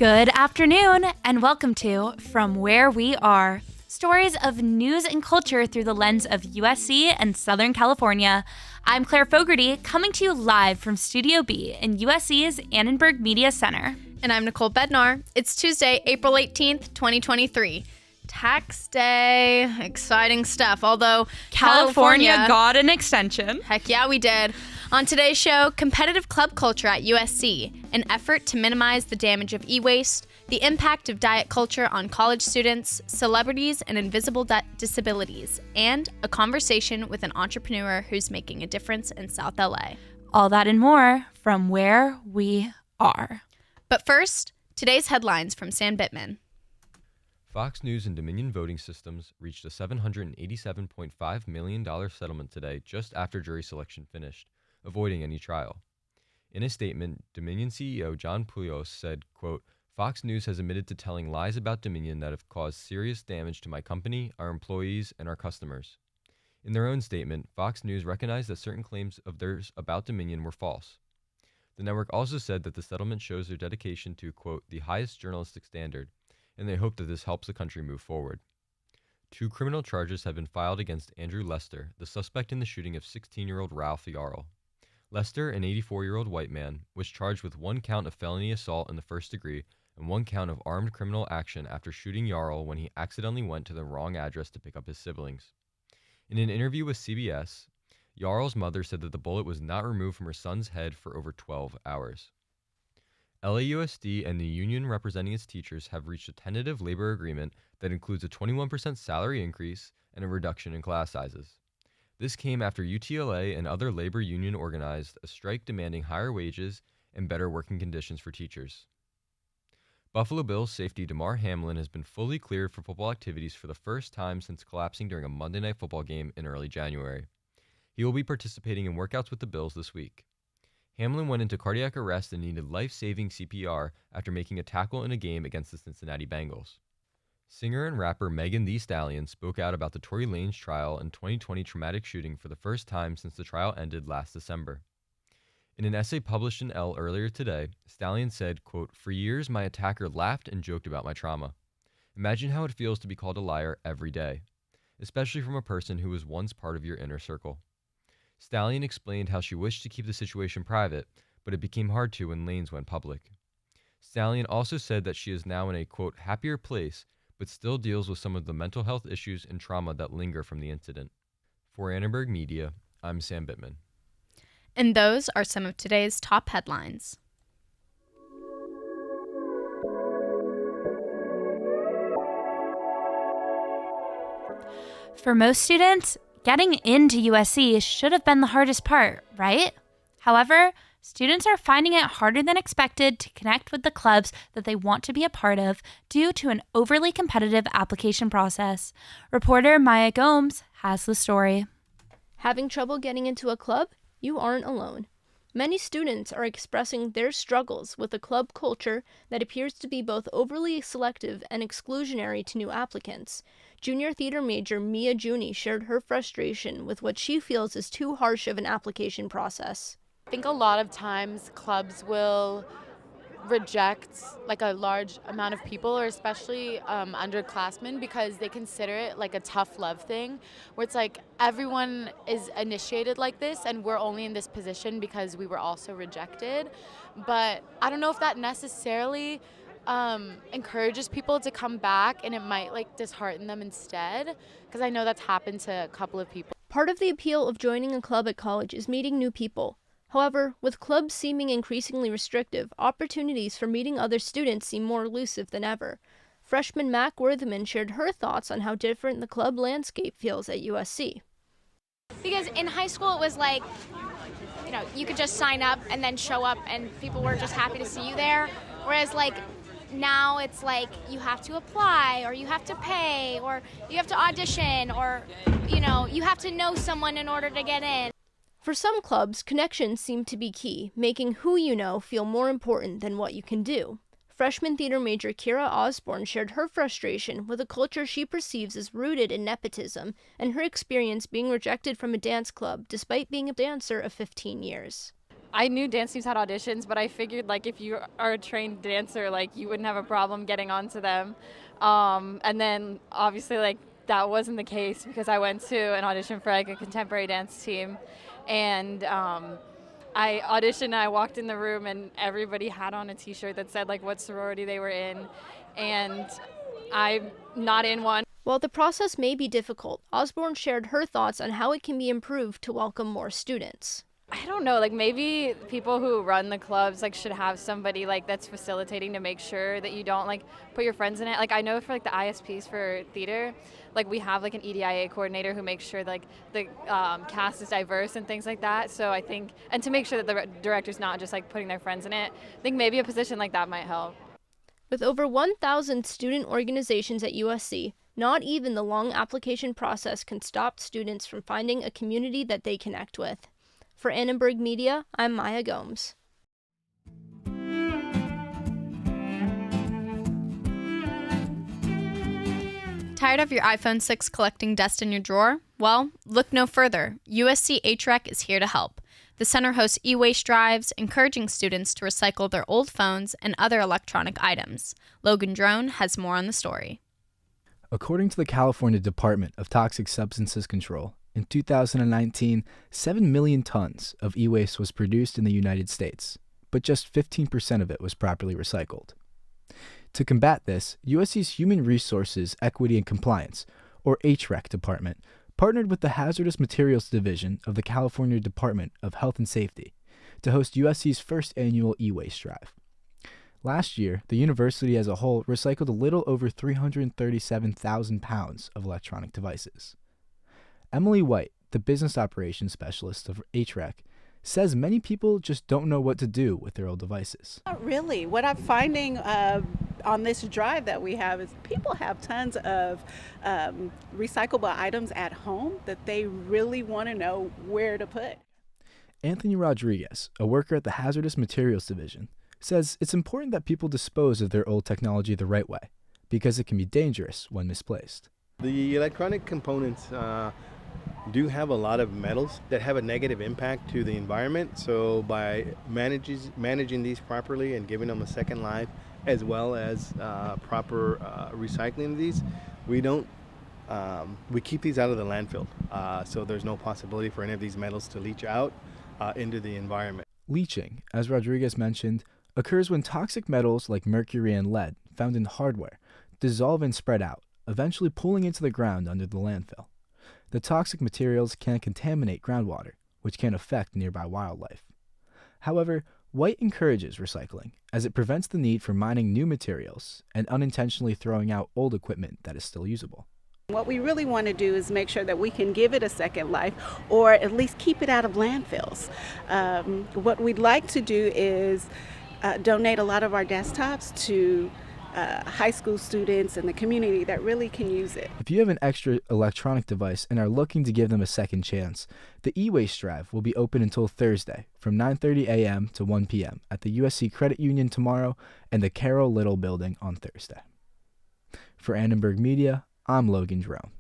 Good afternoon, and welcome to From Where We Are, stories of news and culture through the lens of USC and Southern California. I'm Claire Fogarty, coming to you live from Studio B in USC's Annenberg Media Center. And I'm Nicole Bednar. It's Tuesday, April 18th, 2023. Tax day, exciting stuff. Although California got an extension. Heck yeah, we did. On today's show, competitive club culture at USC, an effort to minimize the damage of e-waste, the impact of diet culture on college students, celebrities and invisible disabilities, and a conversation with an entrepreneur who's making a difference in South L.A. All that and more from Where We Are. But first, today's headlines from Sam Bittman. Fox News and Dominion Voting Systems reached a $787.5 million settlement today just after jury selection finished, avoiding any trial. In a statement, Dominion CEO John Pouliot said, quote, "Fox News has admitted to telling lies about Dominion that have caused serious damage to my company, our employees, and our customers." In their own statement, Fox News recognized that certain claims of theirs about Dominion were false. The network also said that the settlement shows their dedication to, quote, "the highest journalistic standard," and they hope that this helps the country move forward. 2 criminal charges have been filed against Andrew Lester, the suspect in the shooting of 16-year-old Ralph Yarl. Lester, an 84-year-old white man, was charged with 1 count of felony assault in the first degree and 1 count of armed criminal action after shooting Yarl when he accidentally went to the wrong address to pick up his siblings. In an interview with CBS, Yarl's mother said that the bullet was not removed from her son's head for over 12 hours. LAUSD and the union representing its teachers have reached a tentative labor agreement that includes a 21% salary increase and a reduction in class sizes. This came after UTLA and other labor union organized a strike demanding higher wages and better working conditions for teachers. Buffalo Bills safety Damar Hamlin has been fully cleared for football activities for the first time since collapsing during a Monday Night Football game in early January. He will be participating in workouts with the Bills this week. Hamlin went into cardiac arrest and needed life-saving CPR after making a tackle in a game against the Cincinnati Bengals. Singer and rapper Megan Thee Stallion spoke out about the Tory Lanez trial and 2020 traumatic shooting for the first time since the trial ended last December. In an essay published in Elle earlier today, Stallion said, quote, "For years, my attacker laughed and joked about my trauma. Imagine how it feels to be called a liar every day, especially from a person who was once part of your inner circle." Stallion explained how she wished to keep the situation private, but it became hard to when Lanez went public. Stallion also said that she is now in a, quote, "happier place," but still deals with some of the mental health issues and trauma that linger from the incident. For Annenberg Media, I'm Sam Bittman. And those are some of today's top headlines. For most students, getting into USC should have been the hardest part, right? However, students are finding it harder than expected to connect with the clubs that they want to be a part of due to an overly competitive application process. Reporter Maya Gomes has the story. Having trouble getting into a club? You aren't alone. Many students are expressing their struggles with a club culture that appears to be both overly selective and exclusionary to new applicants. Junior theater major Mia Juni shared her frustration with what she feels is too harsh of an application process. I think a lot of times clubs will reject like a large amount of people, or especially underclassmen, because they consider it like a tough love thing, where it's like everyone is initiated like this and we're only in this position because we were also rejected. But I don't know if that necessarily encourages people to come back, and it might like dishearten them instead, because I know that's happened to a couple of people. Part of the appeal of joining a club at college is meeting new people. However, with clubs seeming increasingly restrictive, opportunities for meeting other students seem more elusive than ever. Freshman Mac Worthman shared her thoughts on how different the club landscape feels at USC. Because in high school it was like, you could just sign up and then show up and people were just happy to see you there. Whereas like now it's like you have to apply, or you have to pay, or you have to audition, or, you have to know someone in order to get in. For some clubs, connections seem to be key, making who you know feel more important than what you can do. Freshman theater major Kira Osborne shared her frustration with a culture she perceives as rooted in nepotism and her experience being rejected from a dance club despite being a dancer of 15 years. I knew dance teams had auditions, but I figured like if you are a trained dancer, like you wouldn't have a problem getting onto them. And then obviously like that wasn't the case because I went to an audition for like a contemporary dance team, and I auditioned and I walked in the room and everybody had on a t-shirt that said like what sorority they were in, and I'm not in one. While the process may be difficult, Osborne shared her thoughts on how it can be improved to welcome more students. I don't know, like maybe people who run the clubs like should have somebody like that's facilitating to make sure that you don't like put your friends in it. Like I know for like the ISPs for theater, like we have like an EDIA coordinator who makes sure like the cast is diverse and things like that. So I think, and to make sure that the director's not just like putting their friends in it, I think maybe a position like that might help. With over 1,000 student organizations at USC, not even the long application process can stop students from finding a community that they connect with. For Annenberg Media, I'm Maya Gomes. Tired of your iPhone 6 collecting dust in your drawer? Well, look no further. USC HREC is here to help. The center hosts e-waste drives, encouraging students to recycle their old phones and other electronic items. Logan Drone has more on the story. According to the California Department of Toxic Substances Control, in 2019, 7 million tons of e-waste was produced in the United States, but just 15% of it was properly recycled. To combat this, USC's Human Resources, Equity and Compliance, or HREC department, partnered with the Hazardous Materials Division of the California Department of Health and Safety to host USC's first annual e-waste drive. Last year, the university as a whole recycled a little over 337,000 pounds of electronic devices. Emily White, the business operations specialist of HREC, says many people just don't know what to do with their old devices. Not really. What I'm finding on this drive that we have is people have tons of recyclable items at home that they really want to know where to put. Anthony Rodriguez, a worker at the Hazardous Materials Division, says it's important that people dispose of their old technology the right way because it can be dangerous when misplaced. The electronic components do have a lot of metals that have a negative impact to the environment. So by managing these properly and giving them a second life, as well as proper recycling of these, we keep these out of the landfill. So there's no possibility for any of these metals to leach out into the environment. Leaching, as Rodriguez mentioned, occurs when toxic metals like mercury and lead found in hardware dissolve and spread out, eventually pooling into the ground under the landfill. The toxic materials can contaminate groundwater, which can affect nearby wildlife. However, White encourages recycling, as it prevents the need for mining new materials and unintentionally throwing out old equipment that is still usable. What we really want to do is make sure that we can give it a second life, or at least keep it out of landfills. What we'd like to do is donate a lot of our desktops to high school students in the community that really can use it. If you have an extra electronic device and are looking to give them a second chance, the e-waste drive will be open until Thursday from 9:30 a.m. to 1 p.m. at the USC Credit Union tomorrow and the Carol Little Building on Thursday. For Annenberg Media, I'm Logan Drone.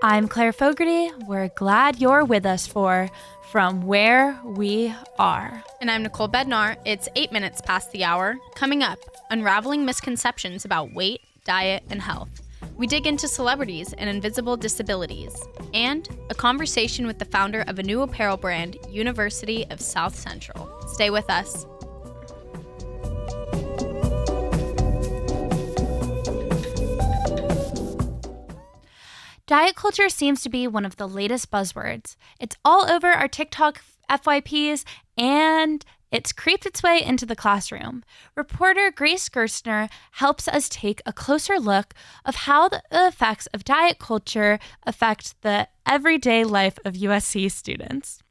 I'm Claire Fogarty. We're glad you're with us for From Where We Are. And I'm Nicole Bednar. It's 8 minutes past the hour. Coming up, unraveling misconceptions about weight, diet, and health. We dig into celebrities and invisible disabilities. And a conversation with the founder of a new apparel brand, University of South Central. Stay with us. Diet culture seems to be one of the latest buzzwords. It's all over our TikTok FYPs, and it's creeped its way into the classroom. Reporter Grace Gerstner helps us take a closer look of how the effects of diet culture affect the everyday life of USC students.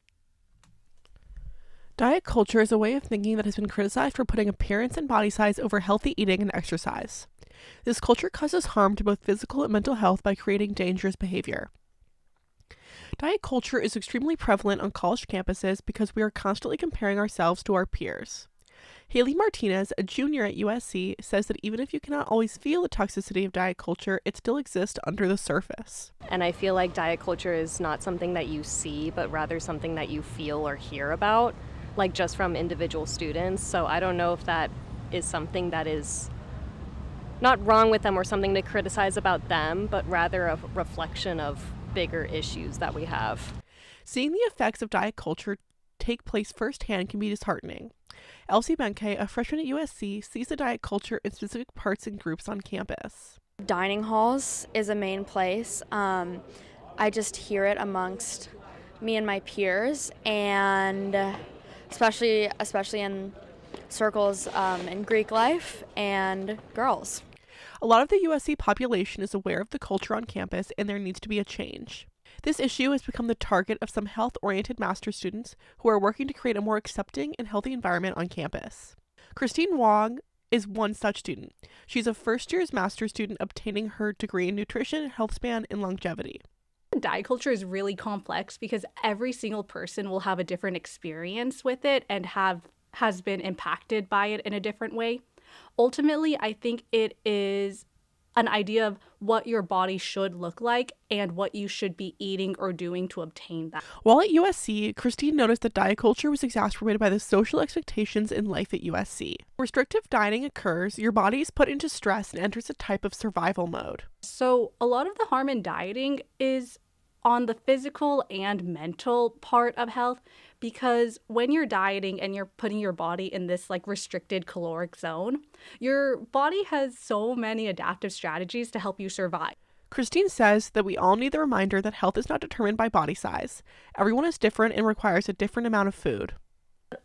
Diet culture is a way of thinking that has been criticized for putting appearance and body size over healthy eating and exercise. This culture causes harm to both physical and mental health by creating dangerous behavior. Diet culture is extremely prevalent on college campuses because we are constantly comparing ourselves to our peers. Haley Martinez, a junior at USC, says that even if you cannot always feel the toxicity of diet culture, it still exists under the surface. And I feel like diet culture is not something that you see, but rather something that you feel or hear about, like just from individual students. So I don't know if that is something that is not wrong with them or something to criticize about them, but rather a reflection of bigger issues that we have. Seeing the effects of diet culture take place firsthand can be disheartening. Elsie Benke, a freshman at USC, sees the diet culture in specific parts and groups on campus. Dining halls is a main place. I just hear it amongst me and my peers, and especially in circles in Greek life and girls. A lot of the USC population is aware of the culture on campus, and there needs to be a change. This issue has become the target of some health-oriented master's students who are working to create a more accepting and healthy environment on campus. Christine Wong is one such student. She's a first-year's master's student obtaining her degree in nutrition, health span, and longevity. Diet culture is really complex because every single person will have a different experience with it and has been impacted by it in a different way. Ultimately, I think it is an idea of what your body should look like and what you should be eating or doing to obtain that. While at USC, Christine noticed that diet culture was exacerbated by the social expectations in life at USC. Restrictive dieting occurs, your body is put into stress and enters a type of survival mode. So a lot of the harm in dieting is on the physical and mental part of health, because when you're dieting and you're putting your body in this like restricted caloric zone, your body has so many adaptive strategies to help you survive. Christine says that we all need the reminder that health is not determined by body size. Everyone is different and requires a different amount of food.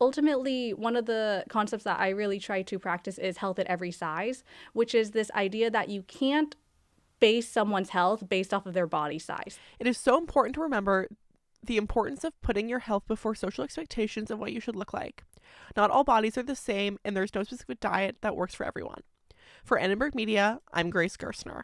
Ultimately, one of the concepts that I really try to practice is health at every size, which is this idea that you can't base someone's health based off of their body size. It is so important to remember the importance of putting your health before social expectations of what you should look like. Not all bodies are the same, and there's no specific diet that works for everyone. For Edinburgh Media, I'm Grace Gerstner.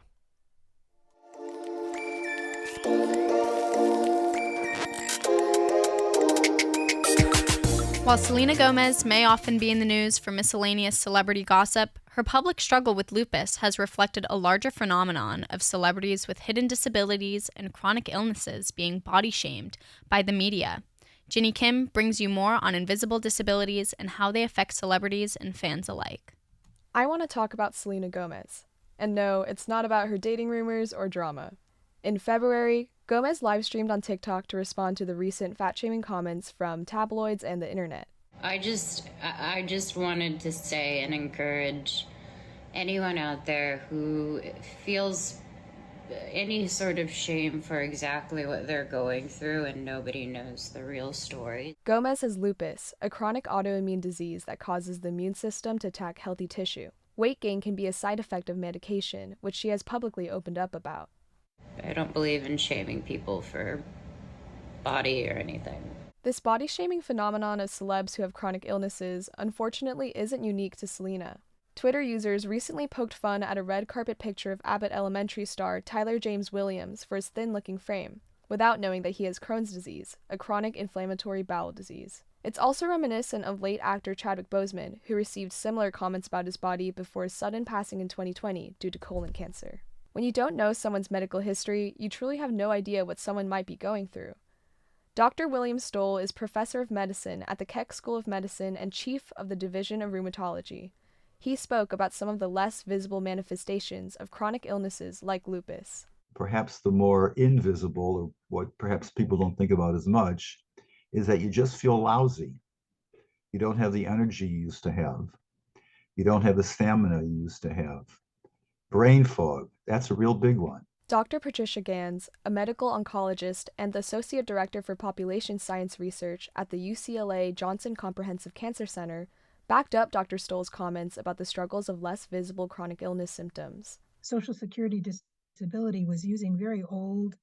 While Selena Gomez may often be in the news for miscellaneous celebrity gossip, her public struggle with lupus has reflected a larger phenomenon of celebrities with hidden disabilities and chronic illnesses being body-shamed by the media. Ginny Kim brings you more on invisible disabilities and how they affect celebrities and fans alike. I want to talk about Selena Gomez. And no, it's not about her dating rumors or drama. In February, Gomez live-streamed on TikTok to respond to the recent fat-shaming comments from tabloids and the internet. I just wanted to say and encourage anyone out there who feels any sort of shame for exactly what they're going through and nobody knows the real story. Gomez has lupus, a chronic autoimmune disease that causes the immune system to attack healthy tissue. Weight gain can be a side effect of medication, which she has publicly opened up about. I don't believe in shaming people for body or anything. This body-shaming phenomenon of celebs who have chronic illnesses unfortunately isn't unique to Selena. Twitter users recently poked fun at a red carpet picture of Abbott Elementary star Tyler James Williams for his thin-looking frame, without knowing that he has Crohn's disease, a chronic inflammatory bowel disease. It's also reminiscent of late actor Chadwick Boseman, who received similar comments about his body before his sudden passing in 2020 due to colon cancer. When you don't know someone's medical history, you truly have no idea what someone might be going through. Dr. William Stoll is professor of medicine at the Keck School of Medicine and chief of the Division of Rheumatology. He spoke about some of the less visible manifestations of chronic illnesses like lupus. Perhaps the more invisible, or what perhaps people don't think about as much, is that you just feel lousy. You don't have the energy you used to have. You don't have the stamina you used to have. Brain fog, that's a real big one. Dr. Patricia Gans, a medical oncologist and the Associate Director for Population Science Research at the UCLA Johnson Comprehensive Cancer Center, backed up Dr. Stoll's comments about the struggles of less visible chronic illness symptoms. Social Security disability was using very old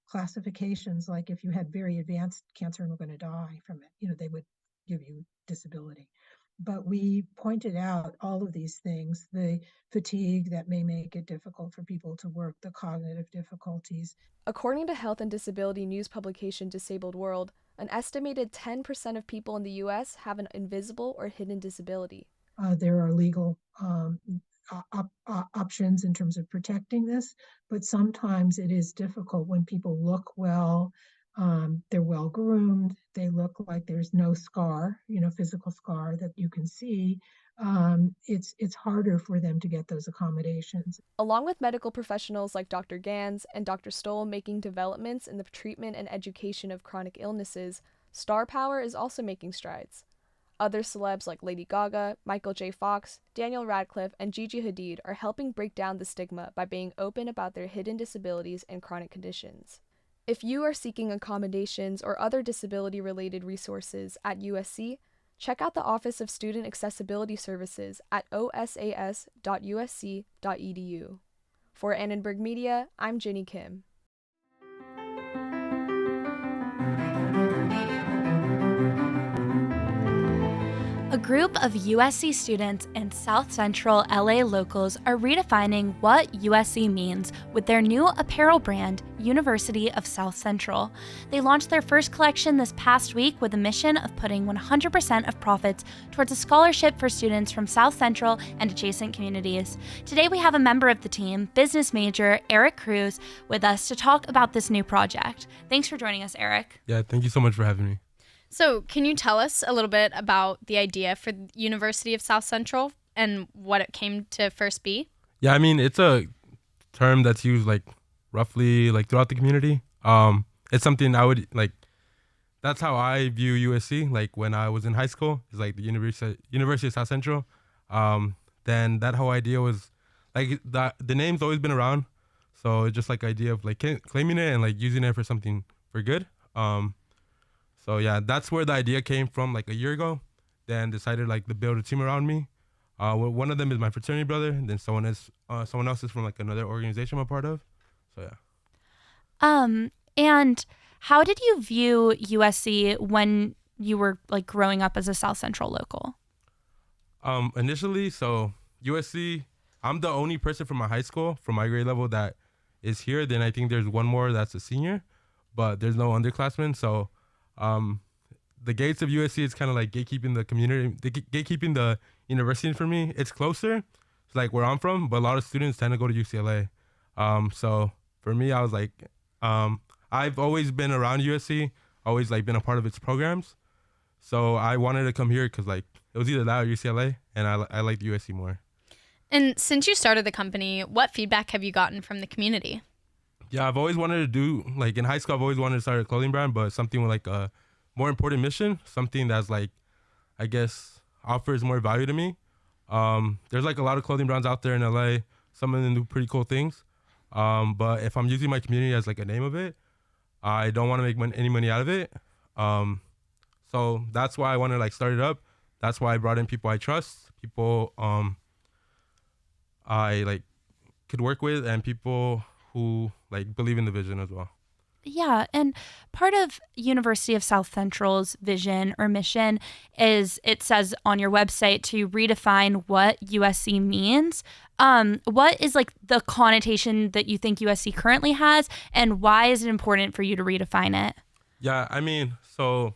classifications, like if you had very advanced cancer and were going to die from it, they would give you disability. But we pointed out all of these things, the fatigue that may make it difficult for people to work, the cognitive difficulties. According to health and disability news publication Disabled World, An estimated 10% of people in the U.S. have an invisible or hidden disability. There are legal options in terms of protecting this, but sometimes it is difficult when people look well, they're well groomed, they look like there's no scar, physical scar that you can see. It's harder for them to get those accommodations. Along with medical professionals like Dr. Gans and Dr. Stoll making developments in the treatment and education of chronic illnesses, Star Power is also making strides. Other celebs like Lady Gaga, Michael J. Fox, Daniel Radcliffe, and Gigi Hadid are helping break down the stigma by being open about their hidden disabilities and chronic conditions. If you are seeking accommodations or other disability-related resources at USC, check out the Office of Student Accessibility Services at osas.usc.edu. For Annenberg Media, I'm Jenny Kim. A group of USC students and South Central LA locals are redefining what USC means with their new apparel brand, University of South Central. They launched their first collection this past week with a mission of putting 100% of profits towards a scholarship for students from South Central and adjacent communities. Today we have a member of the team, business major Eric Cruz, with us to talk about this new project. Thanks for joining us, Eric. Yeah, thank you so much for having me. So, can you tell us a little bit about the idea for the University of South Central and what it came to first be? Yeah, I mean, it's a term that's used roughly throughout the community. It's something I would that's how I view USC. When I was in high school, it's the University of South Central. Then that whole idea was the name's always been around. So it's just idea of claiming it and using it for something for good. So yeah, that's where the idea came from a year ago. Then decided to build a team around me. One of them is my fraternity brother, and then someone else is from another organization I'm a part of. So yeah. And how did you view USC when you were growing up as a South Central local? Initially, so USC, I'm the only person from my high school, from my grade level, that is here. Then I think there's one more that's a senior, but there's no underclassmen. So the gates of USC is kind of gatekeeping the community, gatekeeping the university for me. It's closer to where I'm from, but a lot of students tend to go to UCLA. So for me, I was I've always been around USC, always been a part of its programs. So I wanted to come here because it was either that or UCLA, and I liked USC more. And since you started the company, what feedback have you gotten from the community? Yeah, I've always wanted to do, in high school, I've always wanted to start a clothing brand, but something with a more important mission, something that's I guess offers more value to me. There's a lot of clothing brands out there in LA. Some of them do pretty cool things. But if I'm using my community as a name of it, I don't want to make any money out of it. So that's why I want to start it up. That's why I brought in people I trust, people I could work with, and people who believe in the vision as well. Yeah, and part of University of South Central's vision or mission is, it says on your website, to redefine what USC means. What is the connotation that you think USC currently has, and why is it important for you to redefine it? Yeah, I mean, so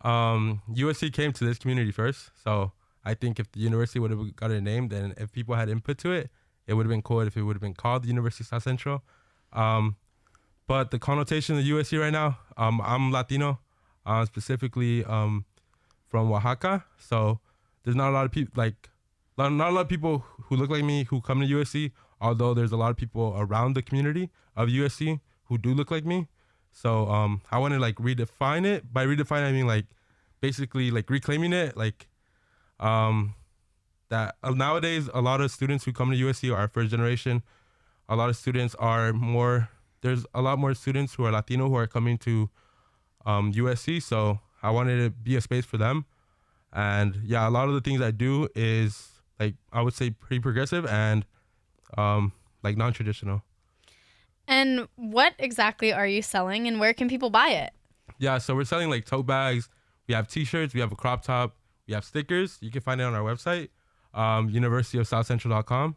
USC came to this community first. So I think if the university would have got a name, then if people had input to it, it would have been cool if it would have been called the University of South Central. But the connotation of USC right now, I'm Latino, specifically from Oaxaca. So there's not a lot of people not a lot of people who look like me who come to USC. Although there's a lot of people around the community of USC who do look like me. So I want to redefine it. By redefine, I mean basically reclaiming it. That nowadays a lot of students who come to USC are first generation. A lot of students are there's a lot more students who are Latino who are coming to USC. So I wanted to be a space for them. And yeah, a lot of the things I do is I would say pretty progressive and non-traditional. And what exactly are you selling, and where can people buy it? Yeah, so we're selling tote bags. We have t-shirts, we have a crop top, we have stickers. You can find it on our website, universityofsouthcentral.com.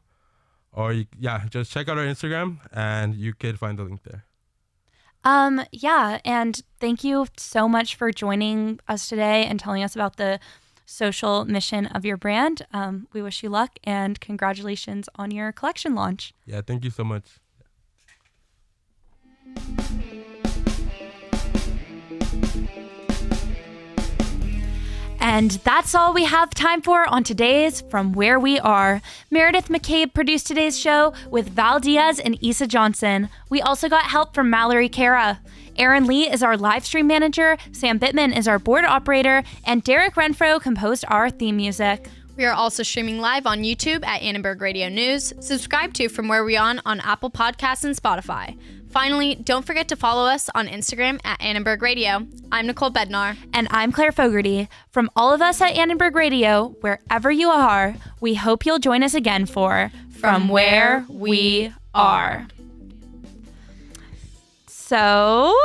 Or just check out our Instagram and you could find the link there. Yeah, and thank you so much for joining us today and telling us about the social mission of your brand. We wish you luck and congratulations on your collection launch. Yeah, thank you so much. And that's all we have time for on today's From Where We Are. Meredith McCabe produced today's show with Val Diaz and Issa Johnson. We also got help from Mallory Cara. Aaron Lee is our live stream manager, Sam Bittman is our board operator, and Derek Renfro composed our theme music. We are also streaming live on YouTube at Annenberg Radio News. Subscribe to From Where We On Apple Podcasts and Spotify. Finally, don't forget to follow us on Instagram at Annenberg Radio. I'm Nicole Bednar. And I'm Claire Fogarty. From all of us at Annenberg Radio, wherever you are, we hope you'll join us again for From Where We Are. So,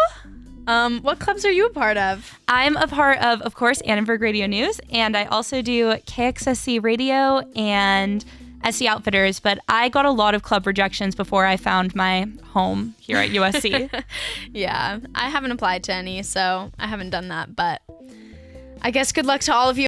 what clubs are you a part of? I'm a part of course, Annenberg Radio News, and I also do KXSC Radio and SC Outfitters, but I got a lot of club rejections before I found my home here at USC. Yeah, I haven't applied to any, so I haven't done that, but I guess good luck to all of you